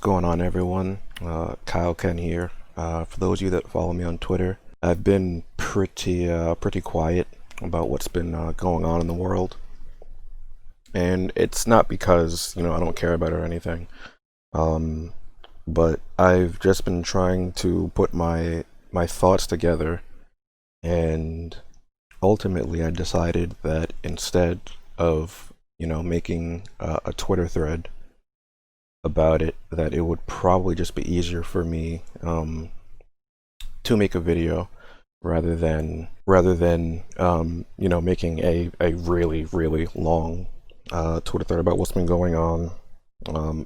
going on, everyone? Kyle Ken here. For those of you that follow me on Twitter, I've been pretty quiet about what's been going on in the world, and it's not because I don't care about it or anything. Um, but I've just been trying to put my thoughts together, and ultimately I decided that instead of making a Twitter thread about it, that it would probably just be easier for me to make a video rather than making a really long Twitter thread about what's been going on,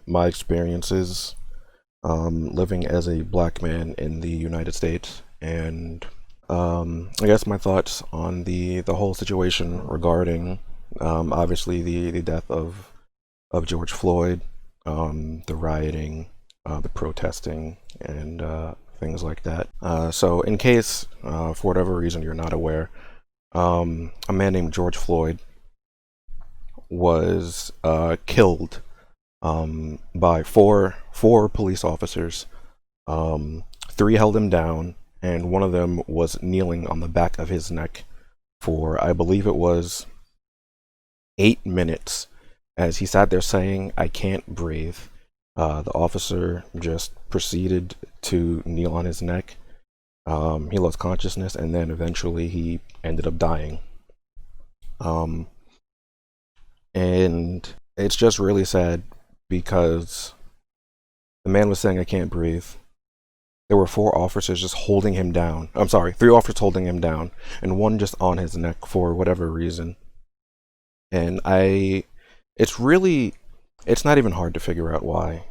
my experiences living as a black man in the United States, and I guess my thoughts on the whole situation regarding obviously the death of George Floyd, the rioting, the protesting, and things like that. So in case, for whatever reason, you're not aware, a man named George Floyd was killed by four police officers. Three held him down, and one of them was kneeling on the back of his neck for, I believe it was, 8 minutes, as he sat there saying, "I can't breathe." The officer just proceeded to kneel on his neck. He lost consciousness, and then eventually he ended up dying. And it's just really sad because the man was saying, "I can't breathe." There were four officers just holding him down. I'm sorry, three officers holding him down, and one just on his neck for whatever reason. And it's not even hard to figure out why.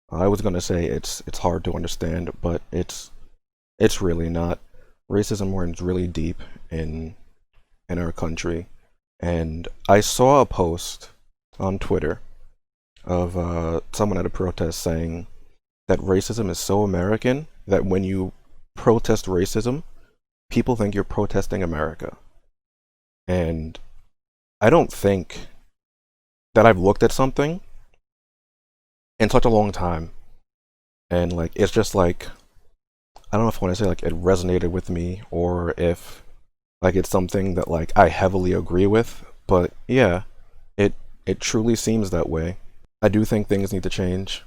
I was gonna say it's hard to understand, but it's really not. Racism runs really deep in our country, and I saw a post on Twitter of someone at a protest saying that racism is so American that when you protest racism, people think you're protesting America. And I don't think that I've looked at something in such a long time, and like it's just like, I don't know if I want to say like it resonated with me, or if like it's something that like I heavily agree with, but yeah, it truly seems that way. I do think things need to change,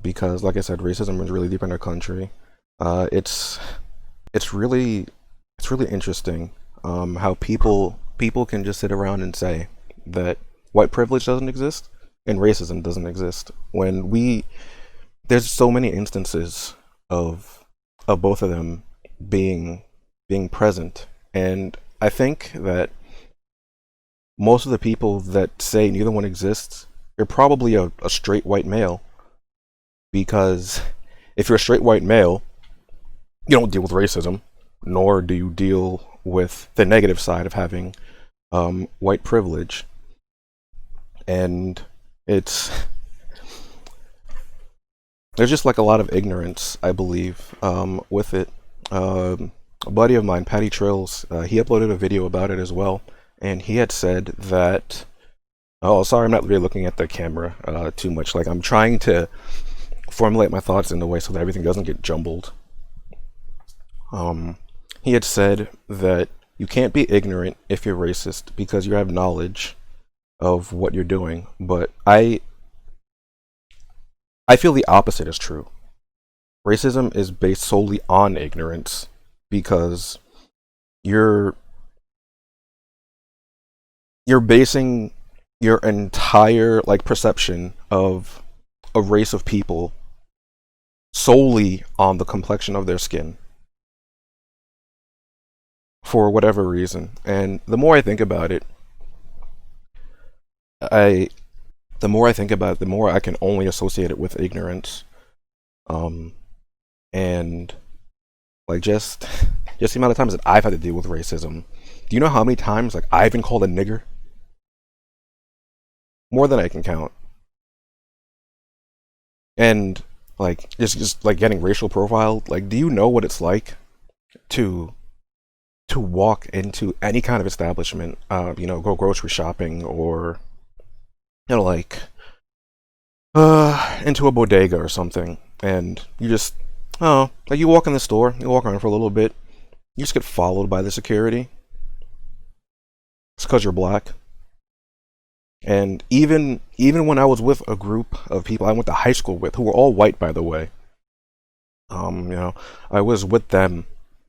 because like I said, racism is really deep in our country. It's really interesting how people can just sit around and say that white privilege doesn't exist and racism doesn't exist, when there's so many instances of both of them being present. And I think that most of the people that say neither one exists, you're probably a straight white male, because if you're a straight white male, you don't deal with racism, nor do you deal with the negative side of having white privilege. And there's just like a lot of ignorance, I believe, with it. A buddy of mine, Patty Trills, he uploaded a video about it as well, and he had said that, oh, sorry, I'm not really looking at the camera too much. Like, I'm trying to formulate my thoughts in a way so that everything doesn't get jumbled. He had said that you can't be ignorant if you're racist because you have knowledge of what you're doing. But I feel the opposite is true. Racism is based solely on ignorance, because you're basing your entire like perception of a race of people solely on the complexion of their skin, for whatever reason. And the more I think about it, the more I can only associate it with ignorance. And like just the amount of times that I've had to deal with racism. Do you know how many times like I've been called a nigger? More than I can count. And like just like getting racial profiled. Like, do you know what it's like to walk into any kind of establishment, go grocery shopping, or like into a bodega or something, and you just, oh, like you walk in the store, you walk around for a little bit, you just get followed by the security. It's because you're black. And even when I was with a group of people I went to high school with, who were all white, by the way, you know, I was with them.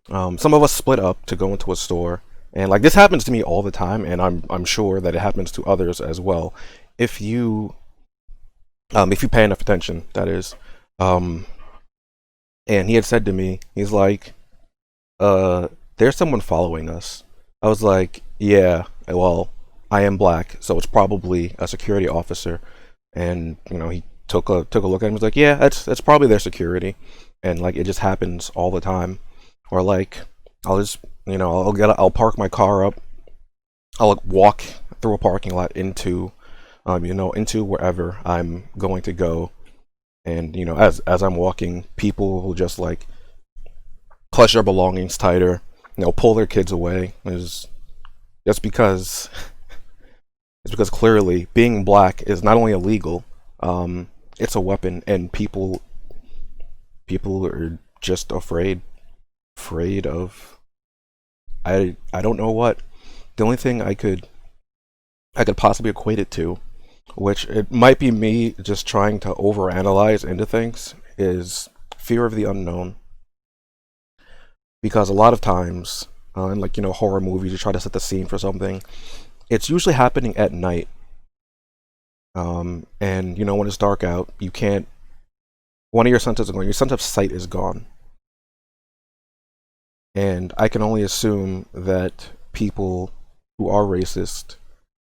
Some of us split up to go into a store, and like this happens to me all the time, and I'm sure that it happens to others as well. If you if you pay enough attention, that is. Um, and he had said to me, he's like, there's someone following us. I was like, yeah, well, I am black, so it's probably a security officer. And he took a look at him. Was like, yeah, that's probably their security, and like it just happens all the time. Or like, I'll just I'll park my car up. I'll like, walk through a parking lot into into wherever I'm going to go, and as I'm walking, people will just like clutch their belongings tighter, pull their kids away. Is just because it's because clearly being black is not only illegal, it's a weapon, and people are just afraid of I don't know what. The only thing I could possibly equate it to, which it might be me just trying to overanalyze into things, is fear of the unknown. Because a lot of times, in like horror movies, you try to set the scene for something. It's usually happening at night, and when it's dark out, you can't. One of your senses is gone. Your sense of sight is gone, and I can only assume that people who are racist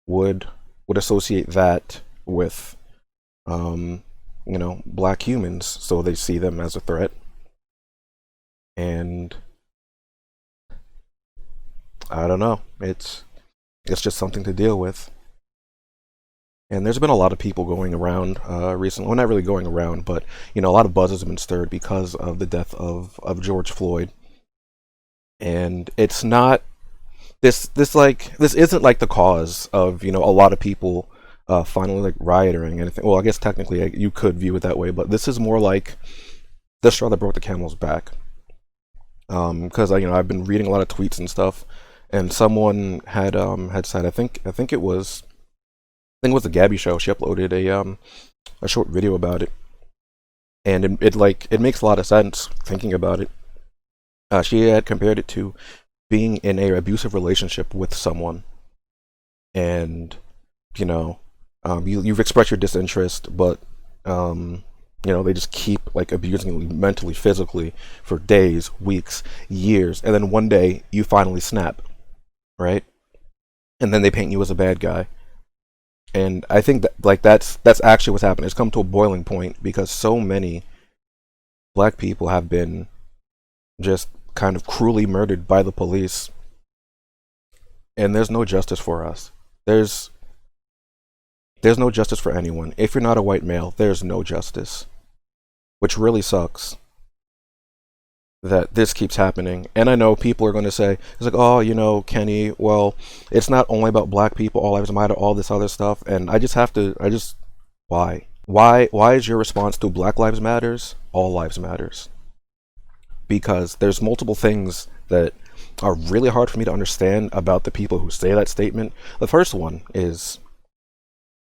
would associate that with black humans, so they see them as a threat. And I don't know, it's just something to deal with. And there's been a lot of people going around recently, well, not really going around, but a lot of buzz has been stirred because of the death of George Floyd. And it's not this isn't like the cause of a lot of people finally like rioting and anything. Well, I guess technically you could view it that way, but this is more like the straw that broke the camel's back. Because I've been reading a lot of tweets and stuff, and someone had said, I think it was the Gabby show. She uploaded a short video about it, and it makes a lot of sense thinking about it. She had compared it to being in a abusive relationship with someone, and you've expressed your disinterest, but they just keep like abusing you mentally, physically for days, weeks, years, and then one day you finally snap, right? And then they paint you as a bad guy. And I think that like that's actually what's happened. It's come to a boiling point because so many black people have been just kind of cruelly murdered by the police, and there's no justice for us. There's no justice for anyone. If you're not a white male, there's no justice, which really sucks that this keeps happening. And I know people are going to say, it's like, oh, Kenny, well, it's not only about black people, all lives matter, all this other stuff. And why? Why is your response to Black Lives Matters, all lives matters? Because there's multiple things that are really hard for me to understand about the people who say that statement. The first one is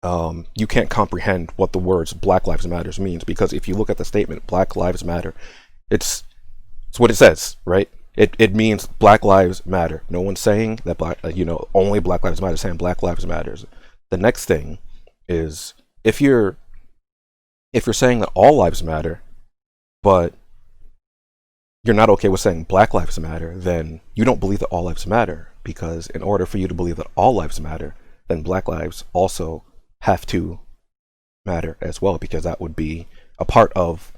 you can't comprehend what the words Black Lives Matters means, because if you look at the statement Black Lives Matter, it's what it says, right? It means Black Lives Matter. No one's saying that only Black Lives Matter. Saying Black Lives Matters. The next thing is if you're saying that all lives matter, but you're not okay with saying Black Lives Matter, then you don't believe that all lives matter. Because in order for you to believe that all lives matter, then Black lives also have to matter as well, because that would be a part of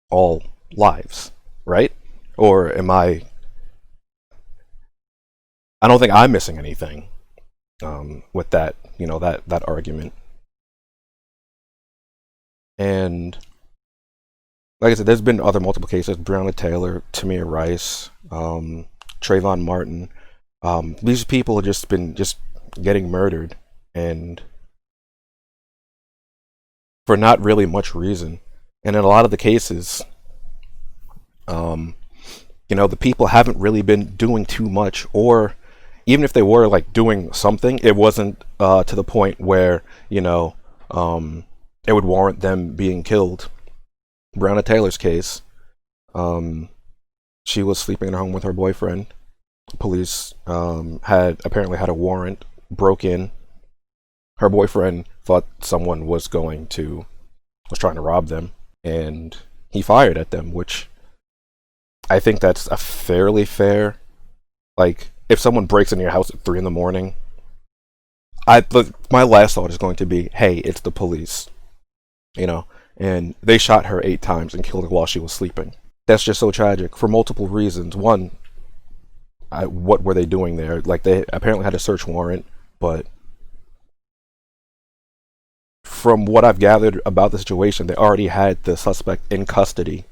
all lives, right? Or am I don't think I'm missing anything with that, that argument. And like I said, there's been other multiple cases: Breonna Taylor, Tamir Rice, Trayvon Martin. These people have just been getting murdered, and for not really much reason. And in a lot of the cases, um, the people haven't really been doing too much, or even if they were like doing something, it wasn't to the point where it would warrant them being killed. Breonna Taylor's case, um, she was sleeping in her home with her boyfriend. Police had apparently had a warrant, broke in. Her boyfriend thought someone was trying to rob them, and he fired at them, which I think that's a fairly fair. Like, if someone breaks into your house at 3 in the morning, my last thought is going to be, hey, it's the police, and they shot her 8 times and killed her while she was sleeping. That's just so tragic for multiple reasons. One, what were they doing there? Like, they apparently had a search warrant, but from what I've gathered about the situation, they already had the suspect in custody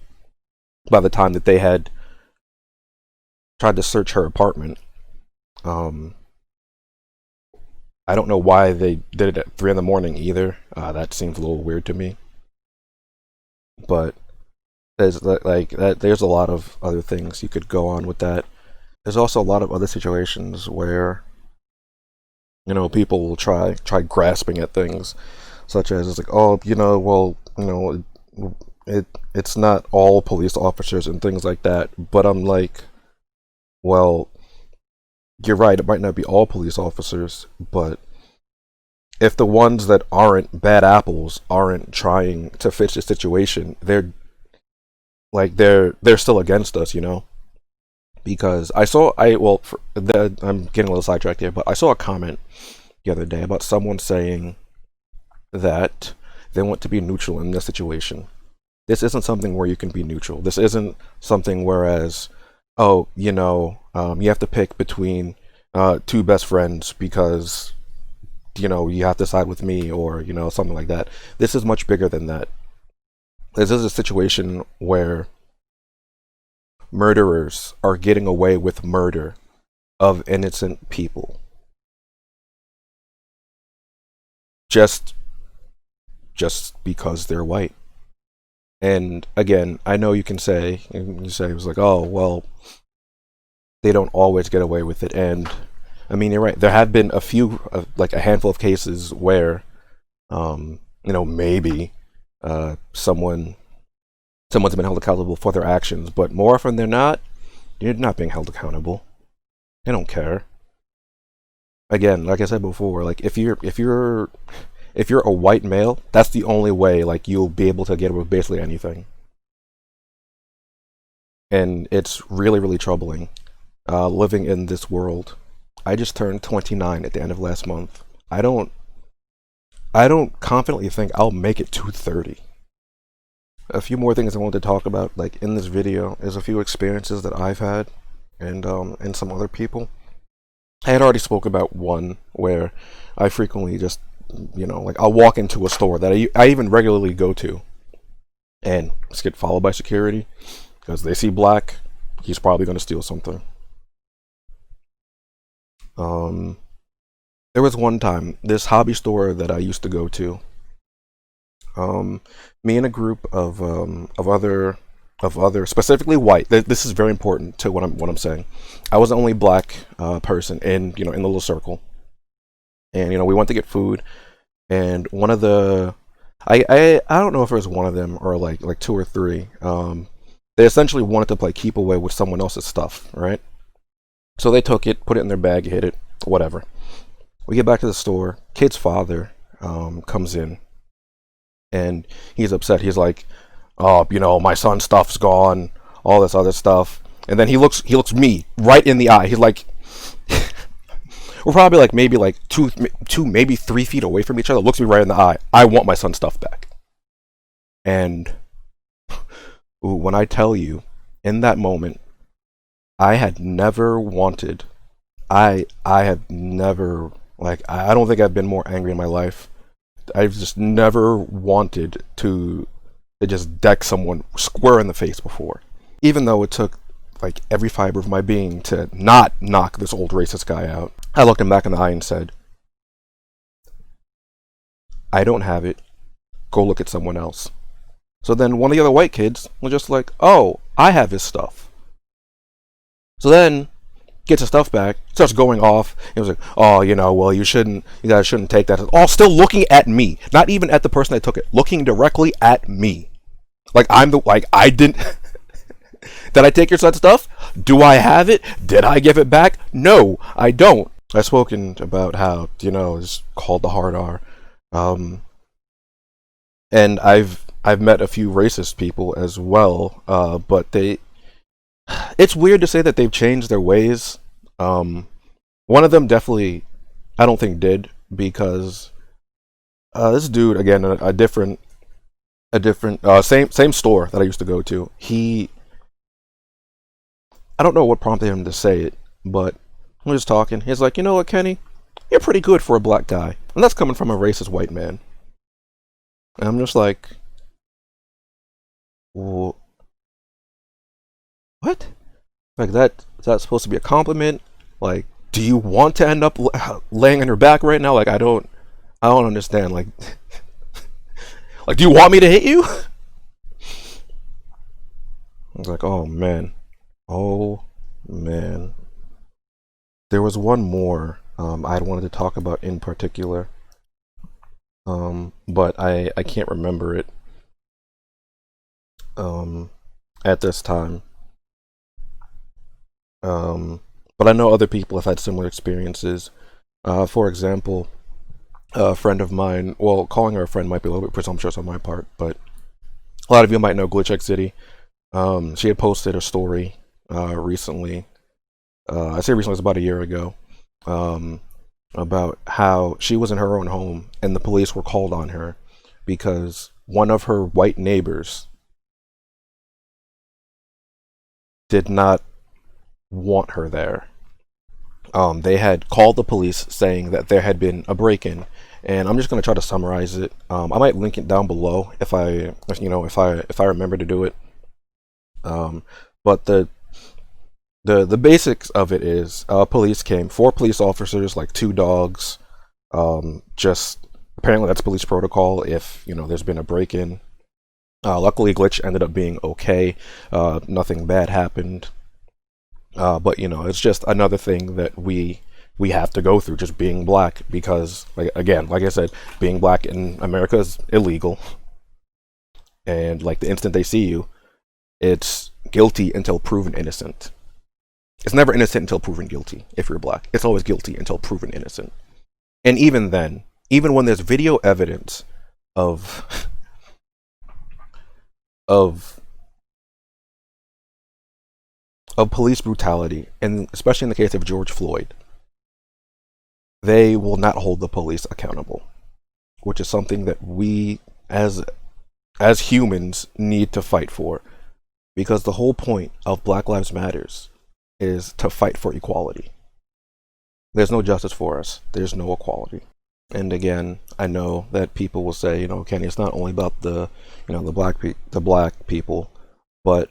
by the time that they had tried to search her apartment. I don't know why they did it at 3 in the morning either. That seems a little weird to me. But there's there's a lot of other things you could go on with that. There's also a lot of other situations where people will try grasping at things, such as it's like, oh, it's not all police officers and things like that. But I'm like, well, you're right, it might not be all police officers, but if the ones that aren't bad apples aren't trying to fix the situation, they're still against us, because I'm getting a little sidetracked here, but I saw a comment the other day about someone saying that they want to be neutral in this situation. This isn't something where you can be neutral. This isn't something whereas, oh, you have to pick between two best friends because you have to side with me, or something like that. This is much bigger than that. This is a situation where murderers are getting away with murder of innocent people just because they're white. And again, I know you say it was like, oh, well, they don't always get away with it. And I mean, you're right. There have been like a handful of cases where, maybe someone's been held accountable for their actions, but more often than not, you're not being held accountable. They don't care. Again, like I said before, like if you're a white male, that's the only way like you'll be able to get away with basically anything. And it's really, really troubling living in this world. I just turned 29 at the end of last month. I don't confidently think I'll make it to 30. A few more things I wanted to talk about, like in this video, is a few experiences that I've had, and some other people. I had already spoke about one where I frequently just, like I'll walk into a store that I even regularly go to, and just get followed by security because they see black, he's probably going to steal something. There was one time, this hobby store that I used to go to, me and a group of other specifically white. This is very important to what I'm saying. I was the only black person in in the little circle, and we went to get food, and one of the I don't know if it was one of them or like two or three. They essentially wanted to play keep away with someone else's stuff, right? So they took it, put it in their bag, hid it, whatever. We get back to the store. Kid's father comes in, and he's upset. He's like, "Oh, my son's stuff's gone, all this other stuff." And then he looks me right in the eye. He's like, we're probably like maybe like two, maybe 3 feet away from each other. Looks me right in the eye. I want my son's stuff back. And when I tell you, in that moment, I had never wanted. I have never, like, I don't think I've been more angry in my life. I've just never wanted to just deck someone square in the face before. Even though it took like every fiber of my being to not knock this old racist guy out, I looked him back in the eye and said, I don't have it. go look at someone else. So then one of the other white kids was just like, oh, I have his stuff. So then gets his stuff back, starts going off. He was like, oh, well, you guys shouldn't take that. All still looking at me, not even at the person that took it, looking directly at me. Like I didn't. Did I take your son's stuff? Do I have it? Did I give it back? No, I don't. I've spoken about how, it's called the hard R. And I've met a few racist people as well, but it's weird to say that they've changed their ways. One of them definitely, I don't think did, because this dude, again, a different same store that I used to go to. I don't know what prompted him to say it, but we were just talking. He's like, you know what, Kenny, you're pretty good for a black guy, and that's coming from a racist white man. And I'm just like, what? Like is that supposed to be a compliment? Like, do you want to end up laying on your back right now? Like, I don't understand. Like, like, do you want me to hit you? I was like, oh man. There was one more I'd wanted to talk about in particular, but I can't remember it at this time. But I know other people have had similar experiences. For example, a friend of mine, well, calling her a friend might be a little bit presumptuous on my part, but a lot of you might know Glitch X City. She had posted a story recently. I say recently, it was about a year ago, about how she was in her own home and the police were called on her because one of her white neighbors did not want her there. They had called the police saying that there had been a break-in, and I'm just going to try to summarize it. I might link it down below if I remember to do it. But the basics of it is police came, 4 police officers, like 2 dogs. Just apparently that's police protocol if there's been a break-in. Luckily, Glitch ended up being okay. Nothing bad happened. But it's just another thing that we have to go through, just being black, because like I said, being black in America is illegal. And like the instant they see you, it's guilty until proven innocent. It's never innocent until proven guilty. If you're black, it's always guilty until proven innocent. And even then, even when there's video evidence of police brutality, and especially in the case of George Floyd, they will not hold the police accountable, which is something that we as humans need to fight for, because the whole point of Black Lives Matters is to fight for equality. There's no justice for us. There's no equality. And again, I know that people will say, Kenny, it's not only about the black people, but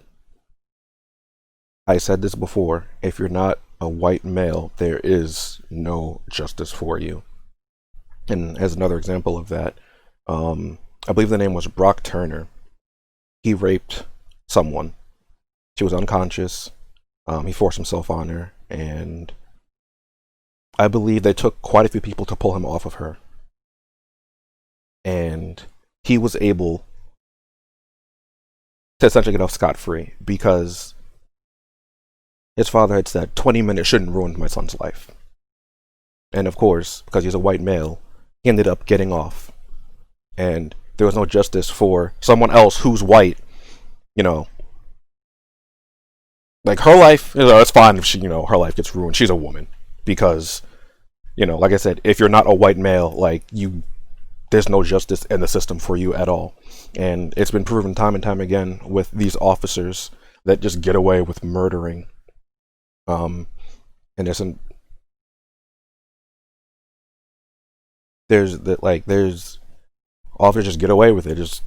I said this before, if you're not a white male, there is no justice for you. And as another example of that, I believe the name was Brock Turner. He raped someone. She was unconscious. He forced himself on her, and I believe they took quite a few people to pull him off of her. And he was able to essentially get off scot-free because his father had said 20 minutes shouldn't ruin my son's life. And of course, because he's a white male, he ended up getting off. And there was no justice for someone else who's white, like her life, it's fine if her life gets ruined. She's a woman. Because, like I said, if you're not a white male, there's no justice in the system for you at all. And it's been proven time and time again with these officers that just get away with murdering. And there's officers just get away with it.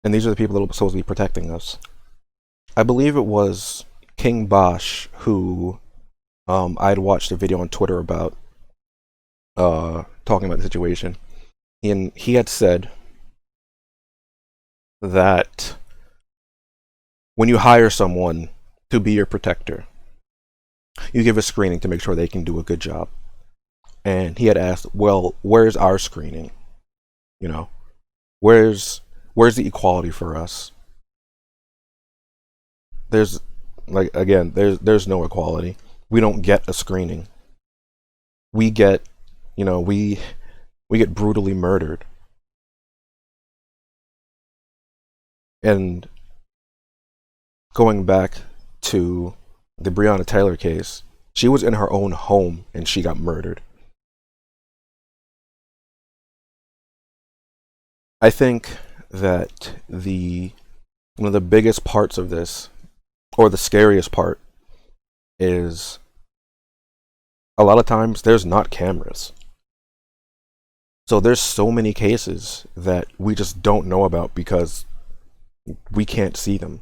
And these are the people that are supposed to be protecting us. I believe it was King Bosch who I'd watched a video on Twitter about. talking about the situation, and he had said that when you hire someone to be your protector, you give a screening to make sure they can do a good job. And he had asked, well, where's our screening? You know, where's the equality for us? There's like again, there's no equality. We don't get a screening. We get, we get brutally murdered. And going back to the Breonna Taylor case, she was in her own home and she got murdered. I think that the one of the biggest parts of this, or the scariest part, is a lot of times there's not cameras. So there's so many cases that we just don't know about because we can't see them.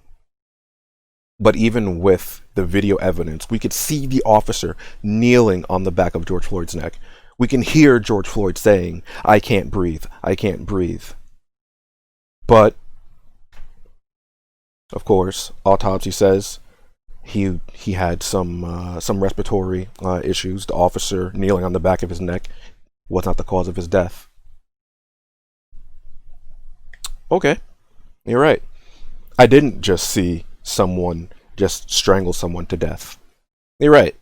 But even with the video evidence, we could see the officer kneeling on the back of George Floyd's neck. We can hear George Floyd saying, "I can't breathe, I can't breathe." But, of course, autopsy says he had some respiratory issues. The officer kneeling on the back of his neck was not the cause of his death. Okay, you're right. I didn't just see someone just strangle someone to death. You're right.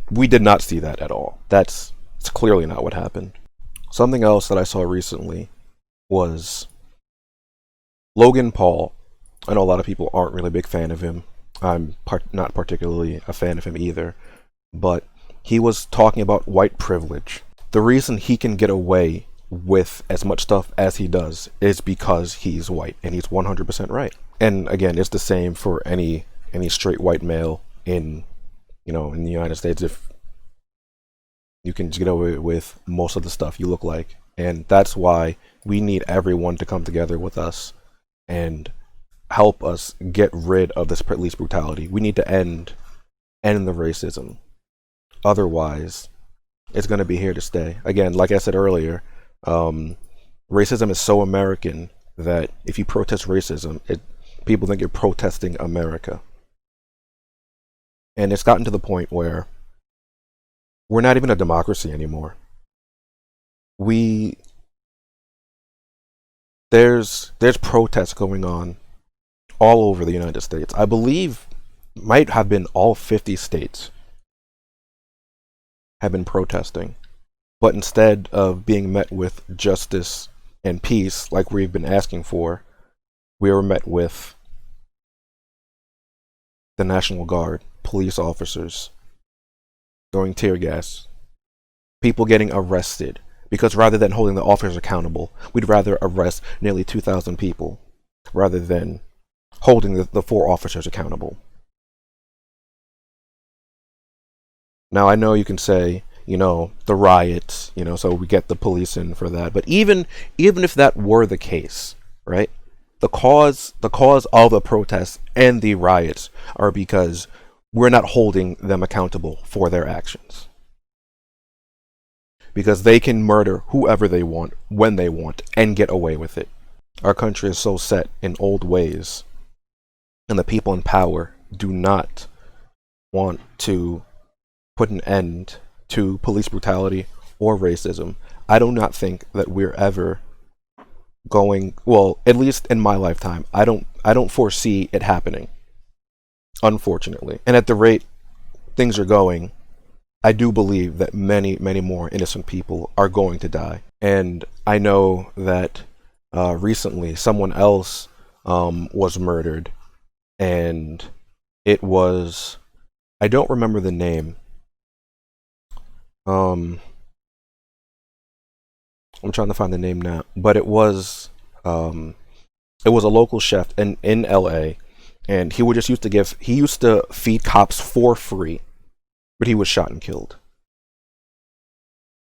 We did not see that at all. It's clearly not what happened. Something else that I saw recently was Logan Paul. I know a lot of people aren't really a big fan of him. I'm not particularly a fan of him either. But he was talking about white privilege. The reason he can get away with as much stuff as he does is because he's white, and he's 100% right. And again, it's the same for any straight white male in in the United States. If you can just get away with most of the stuff you look like, and that's why we need everyone to come together with us and help us get rid of this police brutality. We need to end the racism. Otherwise, it's going to be here to stay. Again, like I said earlier, racism is so American that if you protest racism, people think you're protesting America. And it's gotten to the point where we're not even a democracy anymore. There's protests going on all over the United States. I believe might have been all 50 states have been protesting. But instead of being met with justice and peace like we've been asking for, we were met with the National Guard, police officers throwing tear gas, people getting arrested, because rather than holding the officers accountable, we'd rather arrest nearly 2,000 people rather than holding the four officers accountable. Now, I know you can say, the riots, so we get the police in for that. But even if that were the case, right? The cause of the protests and the riots are because we're not holding them accountable for their actions. Because they can murder whoever they want, when they want, and get away with it. Our country is so set in old ways, and the people in power do not want to put an end to police brutality or racism. I do not think that we're ever going, well, at least in my lifetime, I don't foresee it happening, unfortunately. And at the rate things are going, I do believe that many, many more innocent people are going to die. And I know that recently someone else was murdered, and it was, I don't remember the name. I'm trying to find the name now, but it was a local chef in LA, and he used to feed cops for free, but he was shot and killed.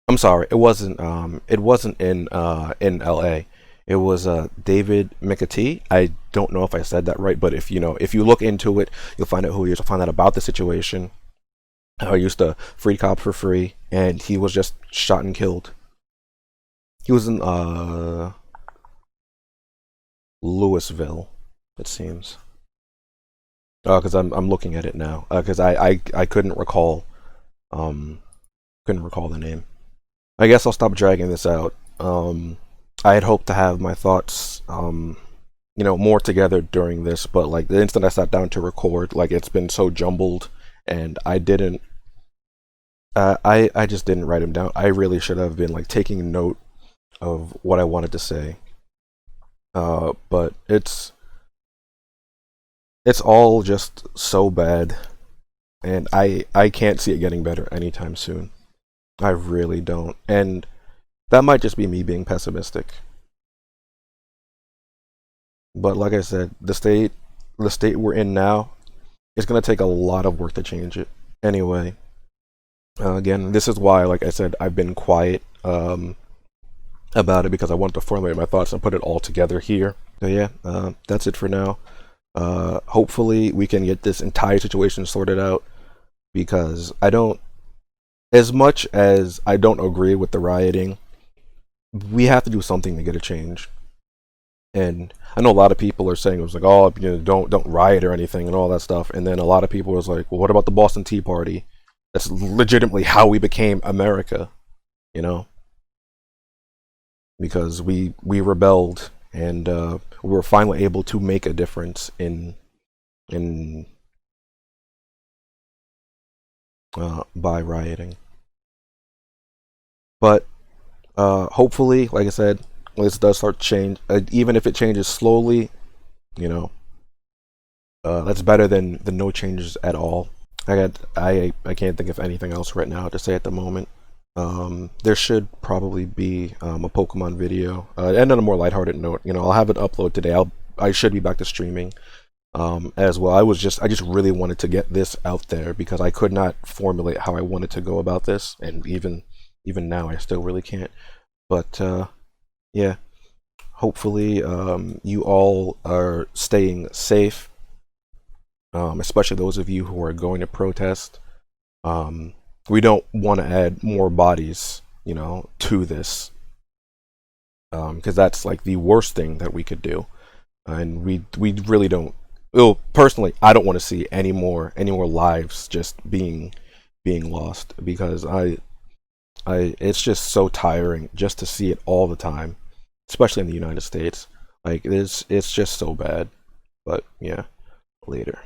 I'm sorry, it wasn't in LA. It was David McAtee. I don't know if I said that right, but if you look into it, you'll find out who he is. You'll find out about the situation. I used to free cops for free, and he was just shot and killed. He was in Louisville, it seems. Because I'm looking at it now. Because I um couldn't recall the name. I guess I'll stop dragging this out. I had hoped to have my thoughts more together during this, but like the instant I sat down to record, like it's been so jumbled, and I didn't. I just didn't write them down. I really should have been like taking note of what I wanted to say. But it's all just so bad, and I can't see it getting better anytime soon. I really don't, and that might just be me being pessimistic. But like I said, the state we're in now, it's gonna take a lot of work to change it. Anyway, again, this is why, like I said, I've been quiet about it because I wanted to formulate my thoughts and put it all together here. So yeah, that's it for now. Hopefully, we can get this entire situation sorted out because I don't, as much as I don't agree with the rioting, we have to do something to get a change. And I know a lot of people are saying it was like, oh, don't riot or anything and all that stuff. And then a lot of people was like, well, what about the Boston Tea Party? That's legitimately how we became America, you know, because we rebelled and we were finally able to make a difference in by rioting. But hopefully, like I said, when this does start to change, even if it changes slowly, you know, that's better than no changes at all. I can't think of anything else right now to say at the moment. There should probably be a Pokemon video, and on a more lighthearted note, I'll have it upload today. I should be back to streaming as well. I just really wanted to get this out there because I could not formulate how I wanted to go about this, and even now I still really can't. But yeah, hopefully you all are staying safe, especially those of you who are going to protest. Um, we don't want to add more bodies, to this, because that's like the worst thing that we could do, and we really don't. Well, personally, I don't want to see any more lives just being lost because it's just so tiring just to see it all the time, especially in the United States. Like it's just so bad. But yeah, later.